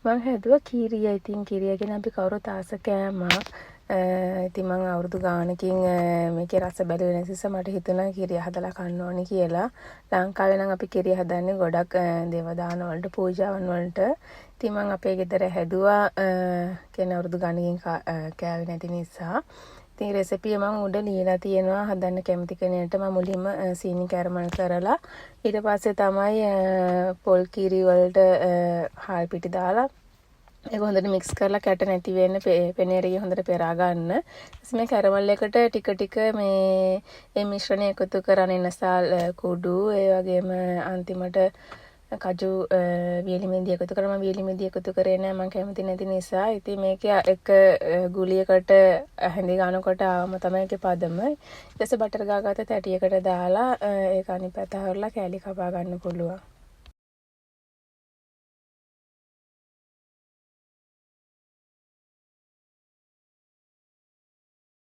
මං හැදුවා කීරිය. ඉතින් කීරිය ගැන අපි කවුරුත් ආස කෑමක්. ඉතින් මං අවුරුදු ගානකින් මේකේ රස බැලුවේ නැති නිසා මට හිතුණා කීරිය හදලා කන්න ඕනේ කියලා. ලංකාවේ නම් අපි කීරිය හදන්නේ ගොඩක් දේවදාන වලට පූජාවන් වලට. ඉතින් මං අපේ ගෙදර හැදුවා කියන්නේ අවුරුදු ගානකින් කෑවේ නැති නිසා. ඉතින් රෙසිපිය මම උඩ ලියලා තියෙනවා හදන්න කැමති කෙනෙක්ට. මම මුලින්ම සීනි කැරමල් කරලා ඊට පස්සේ තමයි පොල් කීරි වලට හාල් පිටි දාලා ඒක හොඳට මික්ස් කරලා කැට නැති වෙන්න පෙනේරිය හොඳට පෙරා ගන්න. ඊට මේ කැරමල් එකට ටික ටික මේ මිශ්‍රණය එකතු කරගෙන ඉනසාල් කුඩු ඒ වගේම අන්තිමට කජු වියලි මෙන්දි එකතු කරලා මම වියලි මෙන්දි එකතු කරේ නෑ මම කැමති නැති නිසා. ඉතින් මේක එක ගුලියකට හැඳි ගන්නකොට ආවම තමයි ඒකේ පදම. ඊට පස්සේ බටර් ගාගත්ත තැටියකට දාලා ඒක අනිත් පැත්ත හරලා කෑලි කපා ගන්න පුළුවන්.